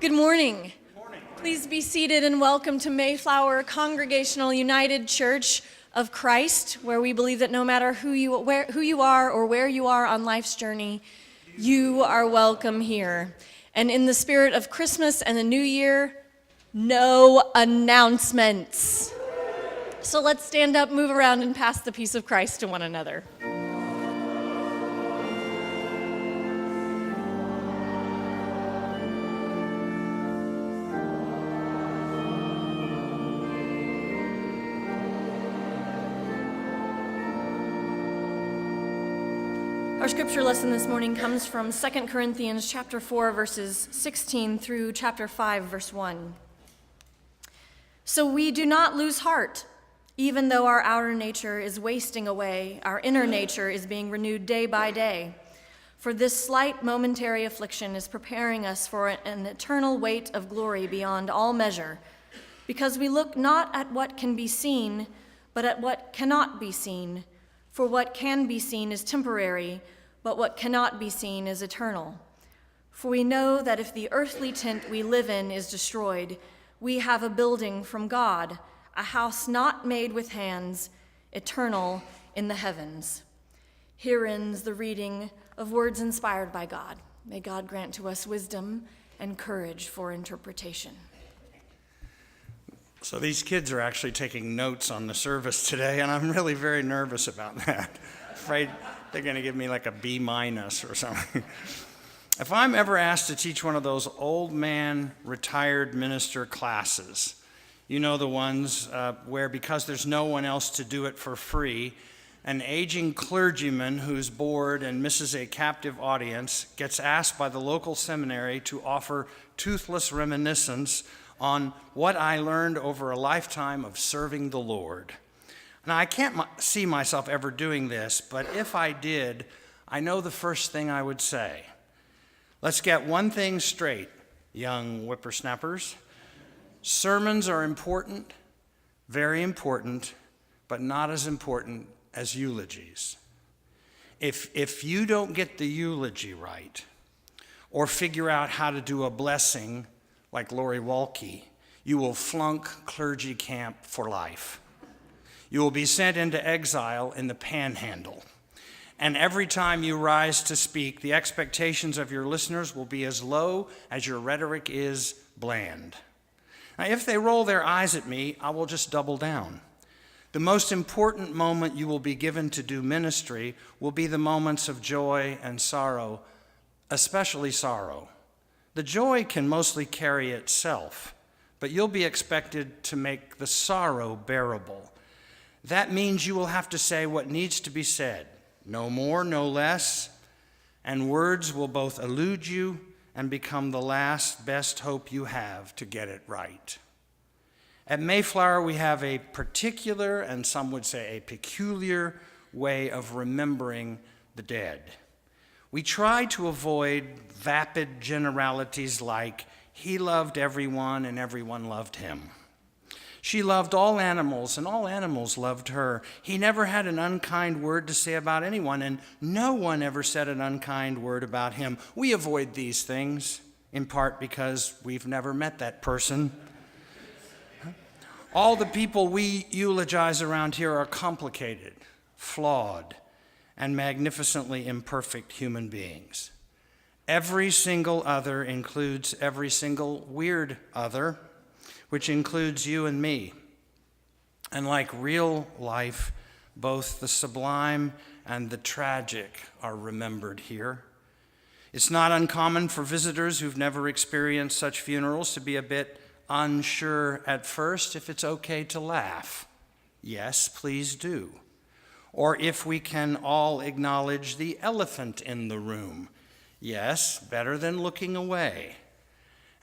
Good morning. Please be seated and welcome to Mayflower Congregational United Church of Christ, where we believe that no matter who you are or where you are on life's journey, you are welcome here. And in the spirit of Christmas and the New Year, no announcements. So let's stand up, move around, and pass the peace of Christ to one another. Our scripture lesson this morning comes from 2 Corinthians chapter 4, verses 16 through chapter 5, verse 1. So we do not lose heart, even though our outer nature is wasting away, our inner nature is being renewed day by day. For this slight momentary affliction is preparing us for an eternal weight of glory beyond all measure, because we look not at what can be seen, but at what cannot be seen. For what can be seen is temporary, but what cannot be seen is eternal. For we know that if the earthly tent we live in is destroyed, we have a building from God, a house not made with hands, eternal in the heavens. Here ends the reading of words inspired by God. May God grant to us wisdom and courage for interpretation. So these kids are actually taking notes on the service today, and I'm really very nervous about that. Afraid they're going to give me like a B- or something. If I'm ever asked to teach one of those old man retired minister classes, you know, the ones where because there's no one else to do it for free, an aging clergyman who's bored and misses a captive audience gets asked by the local seminary to offer toothless reminiscence on what I learned over a lifetime of serving the Lord. Now, I can't see myself ever doing this, but if I did, I know the first thing I would say. Let's get one thing straight, young whippersnappers. Sermons are important, very important, but not as important as eulogies. If you don't get the eulogy right, or figure out how to do a blessing like Lori Walke, you will flunk clergy camp for life. You will be sent into exile in the Panhandle. And every time you rise to speak, the expectations of your listeners will be as low as your rhetoric is bland. Now, if they roll their eyes at me, I will just double down. The most important moment you will be given to do ministry will be the moments of joy and sorrow, especially sorrow. The joy can mostly carry itself, but you'll be expected to make the sorrow bearable. That means you will have to say what needs to be said, no more, no less, and words will both elude you and become the last best hope you have to get it right. At Mayflower, we have a particular, and some would say a peculiar, way of remembering the dead. We try to avoid vapid generalities like, he loved everyone and everyone loved him. She loved all animals and all animals loved her. He never had an unkind word to say about anyone, and no one ever said an unkind word about him. We avoid these things, in part because we've never met that person. All the people we eulogize around here are complicated, flawed, and magnificently imperfect human beings. Every single other includes every single weird other, which includes you and me. And like real life, both the sublime and the tragic are remembered here. It's not uncommon for visitors who've never experienced such funerals to be a bit unsure at first if it's okay to laugh. Yes, please do. Or if we can all acknowledge the elephant in the room. Yes, better than looking away.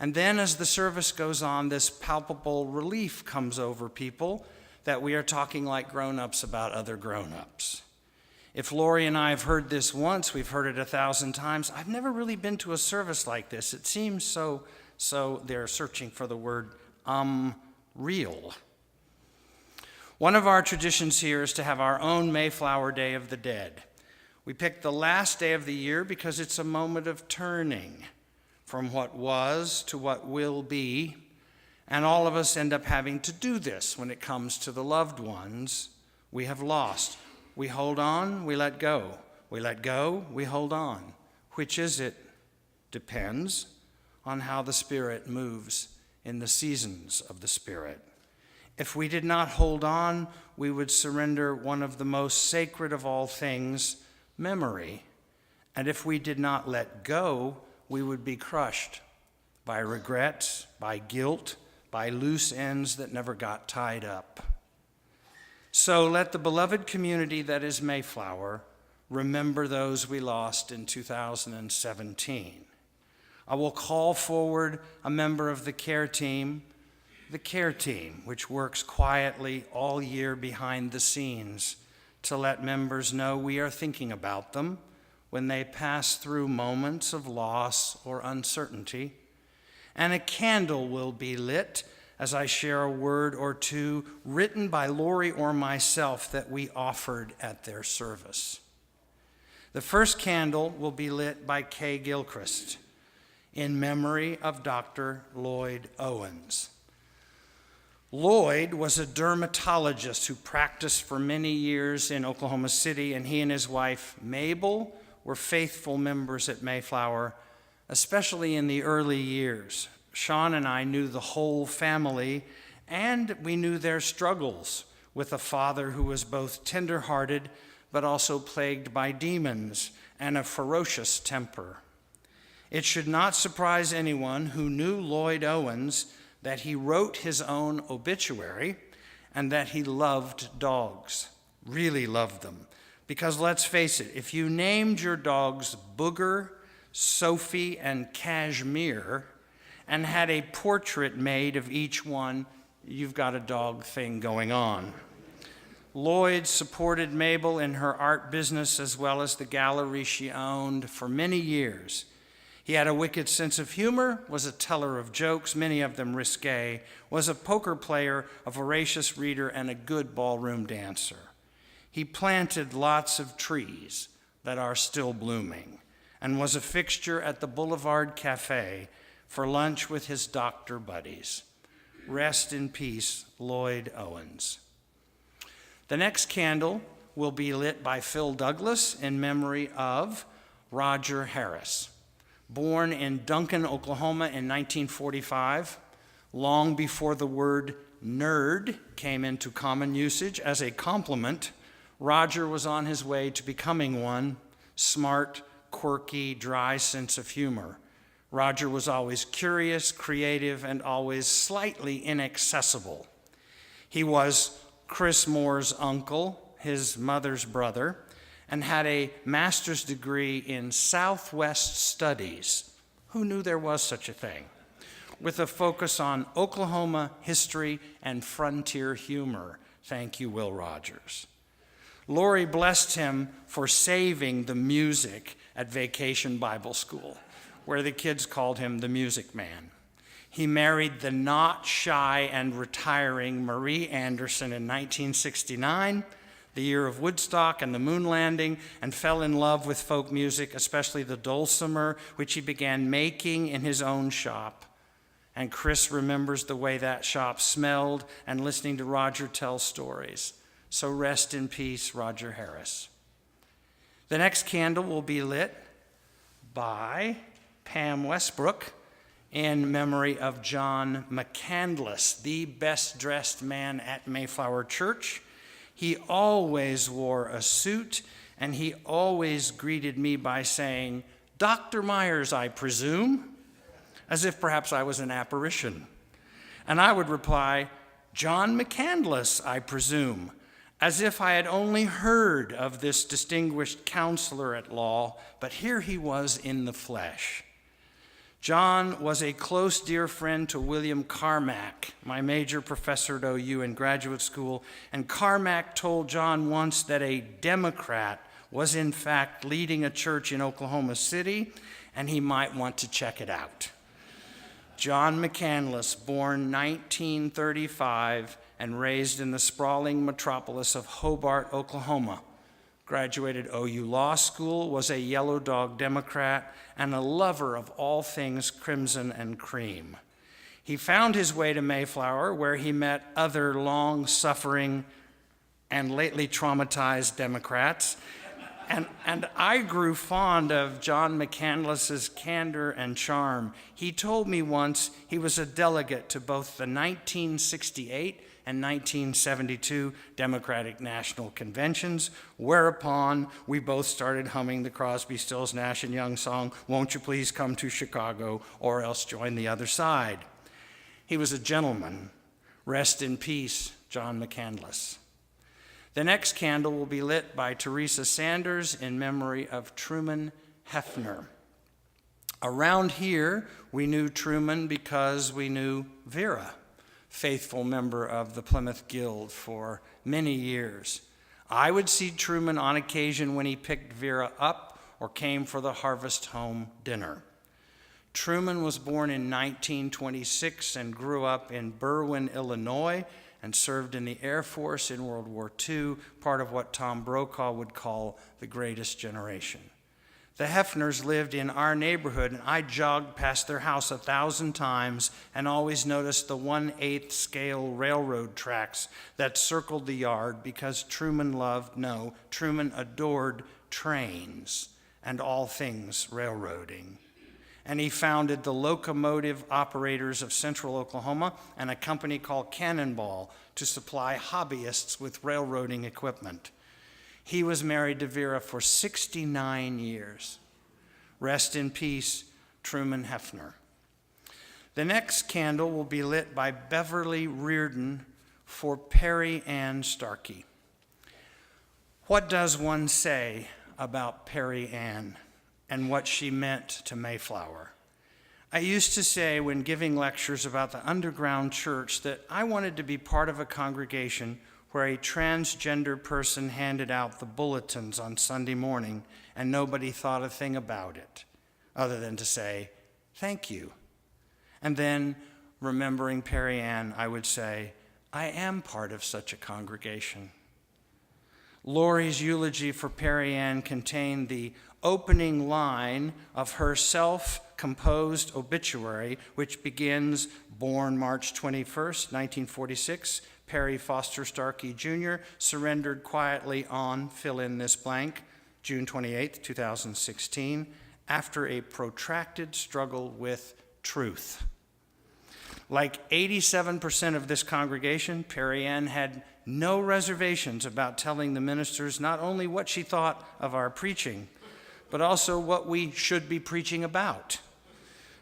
And then as the service goes on, this palpable relief comes over people that we are talking like grown-ups about other grown-ups. If Lori and I have heard this once, we've heard it 1,000 times. I've never really been to a service like this. It seems so they're searching for the word real. One of our traditions here is to have our own Mayflower Day of the Dead. We picked the last day of the year because it's a moment of turning. from what was to what will be, and all of us end up having to do this when it comes to the loved ones we have lost. We hold on, we let go. We let go, we hold on. Which is it? Depends on how the Spirit moves in the seasons of the Spirit. If we did not hold on, we would surrender one of the most sacred of all things, memory. And if we did not let go, we would be crushed by regret, by guilt, by loose ends that never got tied up. So let the beloved community that is Mayflower remember those we lost in 2017. I will call forward a member of the care team, which works quietly all year behind the scenes, to let members know we are thinking about them when they pass through moments of loss or uncertainty. And a candle will be lit as I share a word or two written by Lori or myself that we offered at their service. The first candle will be lit by Kay Gilchrist in memory of Dr. Lloyd Owens. Lloyd was a dermatologist who practiced for many years in Oklahoma City, and he and his wife, Mabel, were faithful members at Mayflower, especially in the early years. Sean and I knew the whole family, and we knew their struggles with a father who was both tender-hearted but also plagued by demons and a ferocious temper. It should not surprise anyone who knew Lloyd Owens that he wrote his own obituary and that he loved dogs, really loved them. Because let's face it, if you named your dogs Booger, Sophie, and Cashmere and had a portrait made of each one, you've got a dog thing going on. Lloyd supported Mabel in her art business as well as the gallery she owned for many years. He had a wicked sense of humor, was a teller of jokes, many of them risque, was a poker player, a voracious reader, and a good ballroom dancer. He planted lots of trees that are still blooming and was a fixture at the Boulevard Cafe for lunch with his doctor buddies. Rest in peace, Lloyd Owens. The next candle will be lit by Phil Douglas in memory of Roger Harris. Born in Duncan, Oklahoma in 1945, long before the word nerd came into common usage as a compliment, Roger was on his way to becoming one. Smart, quirky, dry sense of humor. Roger was always curious, creative, and always slightly inaccessible. He was Chris Moore's uncle, his mother's brother, and had a master's degree in Southwest Studies. Who knew there was such a thing? With a focus on Oklahoma history and frontier humor. Thank you, Will Rogers. Lori blessed him for saving the music at Vacation Bible School, where the kids called him the Music Man. He married the not shy and retiring Marie Anderson in 1969, the year of Woodstock and the moon landing, and fell in love with folk music, especially the dulcimer, which he began making in his own shop. And Chris remembers the way that shop smelled and listening to Roger tell stories. So rest in peace, Roger Harris. The next candle will be lit by Pam Westbrook in memory of John McCandless, the best-dressed man at Mayflower Church. He always wore a suit, and he always greeted me by saying, "Dr. Myers, I presume," as if perhaps I was an apparition. And I would reply, "John McCandless, I presume," as if I had only heard of this distinguished counselor at law, but here he was in the flesh. John was a close dear friend to William Carmack, my major professor at OU in graduate school, and Carmack told John once that a Democrat was in fact leading a church in Oklahoma City, and he might want to check it out. John McCandless, born 1935 and raised in the sprawling metropolis of Hobart, Oklahoma, graduated OU Law School, was a Yellow Dog Democrat, and a lover of all things crimson and cream. He found his way to Mayflower, where he met other long-suffering and lately traumatized Democrats. And I grew fond of John McCandless's candor and charm. He told me once he was a delegate to both the 1968 and 1972 Democratic National Conventions, whereupon we both started humming the Crosby, Stills, Nash & Young song, "Won't You Please Come to Chicago, or Else Join the Other Side." He was a gentleman. Rest in peace, John McCandless. The next candle will be lit by Teresa Sanders in memory of Truman Hefner. Around here, we knew Truman because we knew Vera, faithful member of the Plymouth Guild for many years. I would see Truman on occasion when he picked Vera up or came for the Harvest Home dinner. Truman was born in 1926 and grew up in Berwyn, Illinois, and served in the Air Force in World War II, part of what Tom Brokaw would call the greatest generation. The Hefners lived in our neighborhood, and I jogged past their house 1,000 times and always noticed the 1/8 scale railroad tracks that circled the yard because Truman adored trains and all things railroading. And he founded the Locomotive Operators of Central Oklahoma and a company called Cannonball to supply hobbyists with railroading equipment. He was married to Vera for 69 years. Rest in peace, Truman Hefner. The next candle will be lit by Beverly Reardon for Perry Ann Starkey. What does one say about Perry Ann and what she meant to Mayflower? I used to say when giving lectures about the underground church that I wanted to be part of a congregation where a transgender person handed out the bulletins on Sunday morning and nobody thought a thing about it, other than to say, "Thank you." And then, remembering Perry Ann, I would say, I am part of such a congregation. Lori's eulogy for Perry Ann contained the opening line of her self-composed obituary, which begins, born March 21st, 1946, Perry Foster Starkey Jr., surrendered quietly on, fill in this blank, June 28th, 2016, after a protracted struggle with truth. Like 87% of this congregation, Perry Ann had no reservations about telling the ministers not only what she thought of our preaching, but also what we should be preaching about.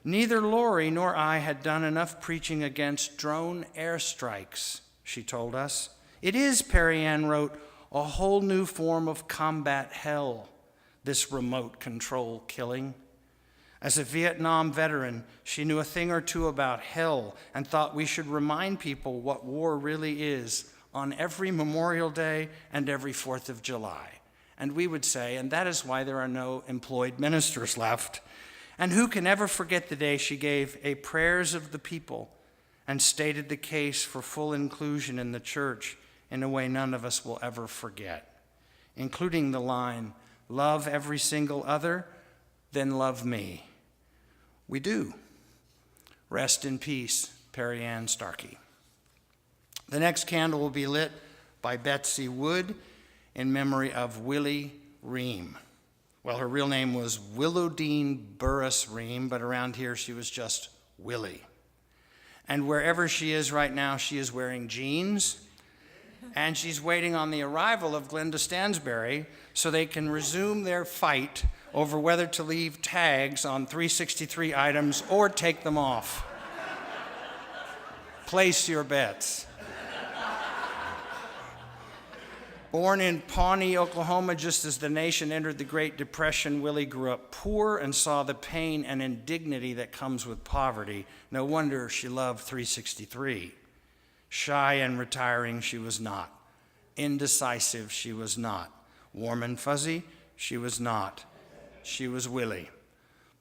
Neither Lori nor I had done enough preaching against drone airstrikes, she told us. It is, Perry Ann wrote, a whole new form of combat hell, this remote control killing. As a Vietnam veteran, she knew a thing or two about hell and thought we should remind people what war really is on every Memorial Day and every 4th of July. And we would say, and that is why there are no employed ministers left. And who can ever forget the day she gave a prayers of the people and stated the case for full inclusion in the church in a way none of us will ever forget, including the line, "Love every single other, then love me." We do. Rest in peace, Perry Ann Starkey. The next candle will be lit by Betsy Wood in memory of Willie Ream. Well, her real name was Willowdean Burris Ream, but around here she was just Willie. And wherever she is right now, she is wearing jeans, and she's waiting on the arrival of Glenda Stansberry so they can resume their fight over whether to leave tags on 363 items or take them off. Place your bets. Born in Pawnee, Oklahoma, just as the nation entered the Great Depression, Willie grew up poor and saw the pain and indignity that comes with poverty. No wonder she loved 363. Shy and retiring, she was not. Indecisive, she was not. Warm and fuzzy, she was not. She was Willie.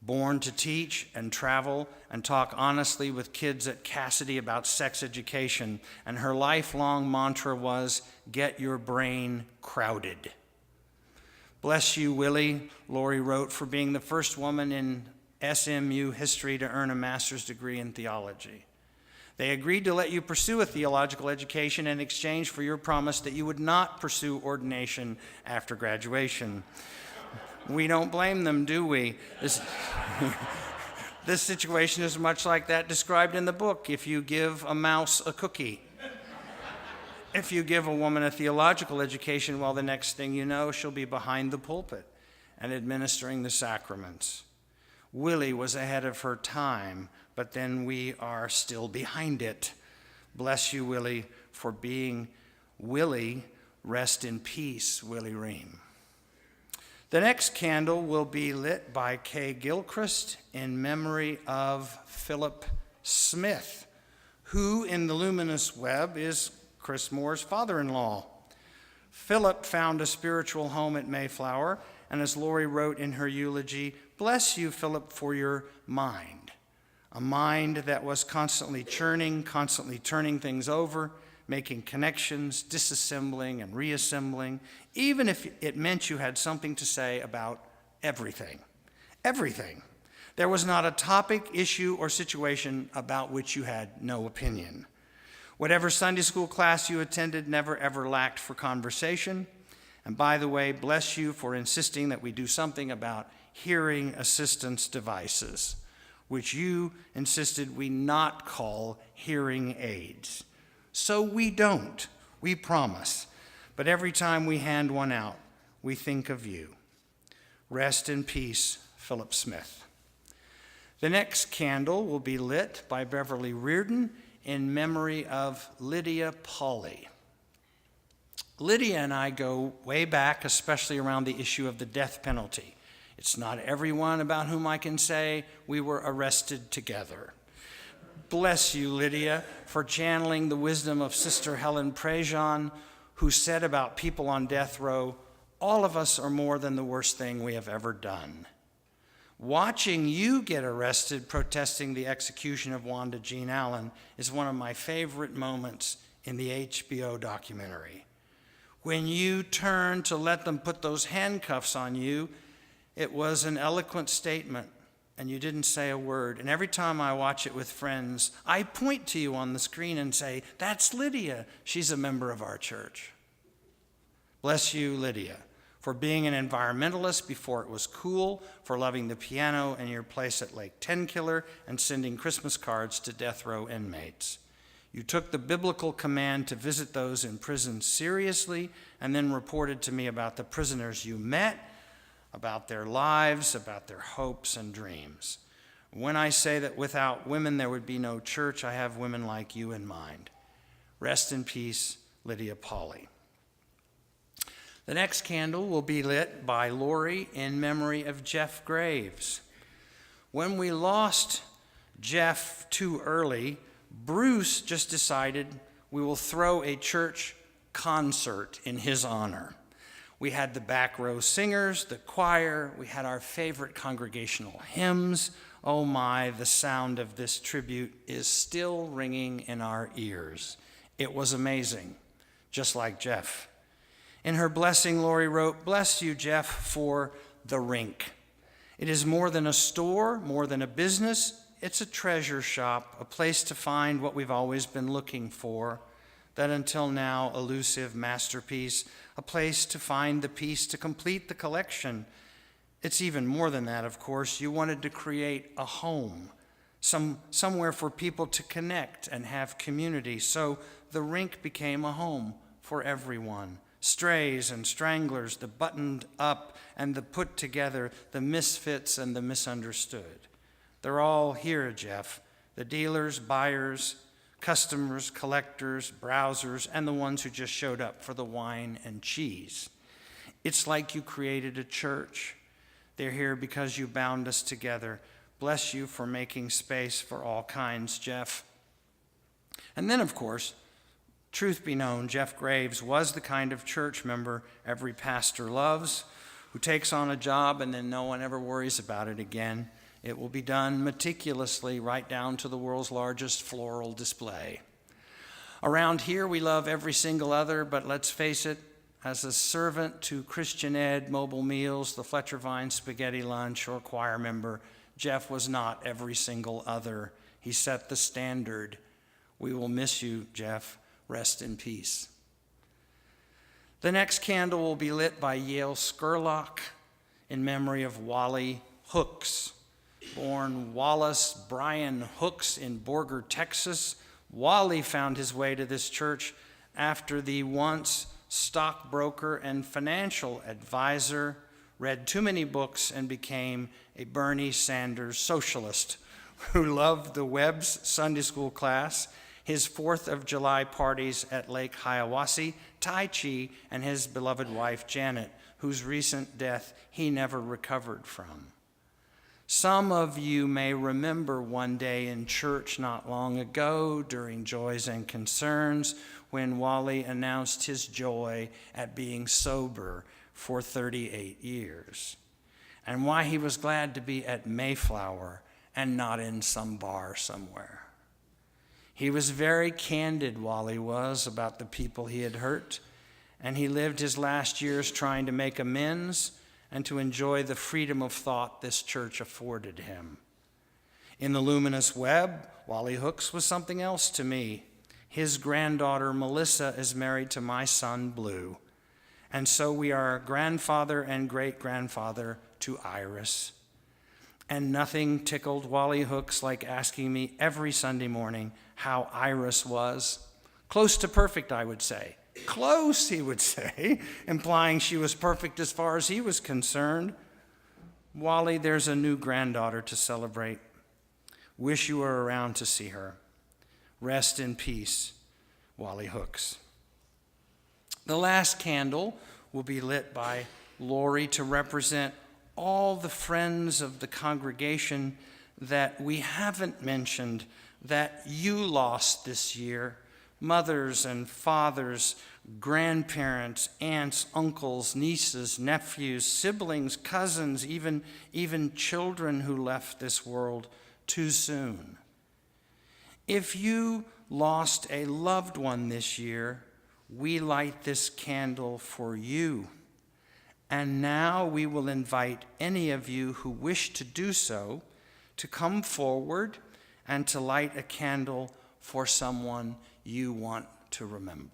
Born to teach and travel and talk honestly with kids at Cassidy about sex education, and her lifelong mantra was, get your brain crowded. Bless you, Willie, Lori wrote, for being the first woman in SMU history to earn a master's degree in theology. They agreed to let you pursue a theological education in exchange for your promise that you would not pursue ordination after graduation. We don't blame them, do we? This situation is much like that described in the book, If You Give a Mouse a Cookie. If you give a woman a theological education, well, the next thing you know, she'll be behind the pulpit and administering the sacraments. Willie was ahead of her time, but then we are still behind it. Bless you, Willie, for being Willie. Rest in peace, Willie Ream. The next candle will be lit by Kay Gilchrist in memory of Philip Smith, who in the luminous web is Chris Moore's father-in-law. Philip found a spiritual home at Mayflower, and as Lori wrote in her eulogy, bless you, Philip, for your mind. A mind that was constantly churning, constantly turning things over, making connections, disassembling and reassembling, even if it meant you had something to say about everything. Everything. There was not a topic, issue, or situation about which you had no opinion. Whatever Sunday school class you attended never ever lacked for conversation. And by the way, bless you for insisting that we do something about hearing assistance devices, which you insisted we not call hearing aids. So we don't, we promise. But every time we hand one out, we think of you. Rest in peace, Philip Smith. The next candle will be lit by Beverly Reardon in memory of Lydia Pauley. Lydia and I go way back, especially around the issue of the death penalty. It's not everyone about whom I can say we were arrested together. Bless you, Lydia, for channeling the wisdom of Sister Helen Prejean, who said about people on death row, all of us are more than the worst thing we have ever done. Watching you get arrested protesting the execution of Wanda Jean Allen is one of my favorite moments in the HBO documentary. When you turned to let them put those handcuffs on you, it was an eloquent statement, and you didn't say a word. And every time I watch it with friends, I point to you on the screen and say, that's Lydia. She's a member of our church. Bless you, Lydia, for being an environmentalist before it was cool, for loving the piano and your place at Lake Tenkiller, and sending Christmas cards to death row inmates. You took the biblical command to visit those in prison seriously, and then reported to me about the prisoners you met, about their lives, about their hopes and dreams. When I say that without women there would be no church, I have women like you in mind. Rest in peace, Lydia Pauley. The next candle will be lit by Lori in memory of Jeff Graves. When we lost Jeff too early, Bruce just decided we will throw a church concert in his honor. We had the back row singers, the choir, we had our favorite congregational hymns. Oh my, the sound of this tribute is still ringing in our ears. It was amazing, just like Jeff. In her blessing, Lori wrote, bless you, Jeff, for the rink. It is more than a store, more than a business. It's a treasure shop, a place to find what we've always been looking for, that until now elusive masterpiece, a place to find the piece to complete the collection. It's even more than that, of course. You wanted to create a home, somewhere for people to connect and have community. So the rink became a home for everyone. Strays and stranglers, the buttoned up and the put together, the misfits and the misunderstood. They're all here, Jeff. The dealers, buyers, customers, collectors, browsers, and the ones who just showed up for the wine and cheese. It's like you created a church. They're here because you bound us together. Bless you for making space for all kinds, Jeff. And then, of course, truth be known, Jeff Graves was the kind of church member every pastor loves, who takes on a job and then no one ever worries about it again. It will be done meticulously, right down to the world's largest floral display. Around here, we love every single other, but let's face it, as a servant to Christian Ed, Mobile Meals, the Fletcher Vine Spaghetti Lunch, or choir member, Jeff was not every single other. He set the standard. We will miss you, Jeff. Rest in peace. The next candle will be lit by Yale Scurlock in memory of Wally Hooks. Born Wallace Brian Hooks in Borger, Texas, Wally found his way to this church after the once stockbroker and financial advisor read too many books and became a Bernie Sanders socialist who loved the Webb's Sunday school class, his 4th of July parties at Lake Hiawassee, Tai Chi, and his beloved wife Janet, whose recent death he never recovered from. Some of you may remember one day in church not long ago during Joys and Concerns when Wally announced his joy at being sober for 38 years and why he was glad to be at Mayflower and not in some bar somewhere. He was very candid, Wally was, about the people he had hurt, and he lived his last years trying to make amends and to enjoy the freedom of thought this church afforded him. In the luminous web, Wally Hooks was something else to me. His granddaughter, Melissa, is married to my son, Blue, and so we are grandfather and great-grandfather to Iris. And nothing tickled Wally Hooks like asking me every Sunday morning how Iris was. Close to perfect, I would say. Close, he would say, implying she was perfect as far as he was concerned. Wally, there's a new granddaughter to celebrate. Wish you were around to see her. Rest in peace, Wally Hooks. The last candle will be lit by Lori to represent all the friends of the congregation that we haven't mentioned that you lost this year. Mothers and fathers, grandparents, aunts, uncles, nieces, nephews, siblings, cousins, even children who left this world too soon. If you lost a loved one this year, we light this candle for you. And now we will invite any of you who wish to do so to come forward and to light a candle for someone you want to remember.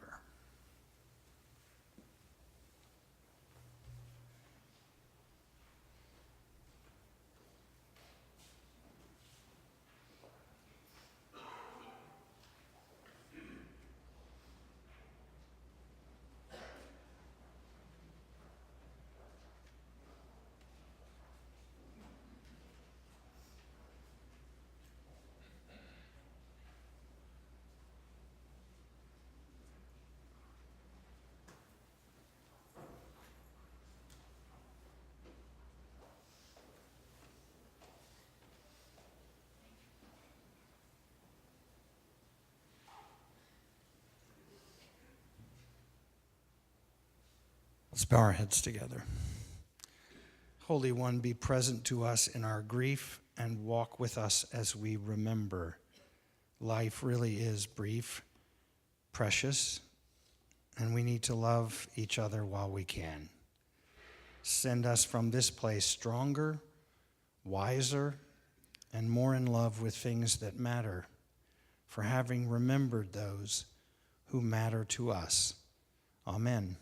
Let's bow our heads together. Holy One, be present to us in our grief and walk with us as we remember. Life really is brief, precious, and we need to love each other while we can. Send us from this place stronger, wiser, and more in love with things that matter, for having remembered those who matter to us. Amen.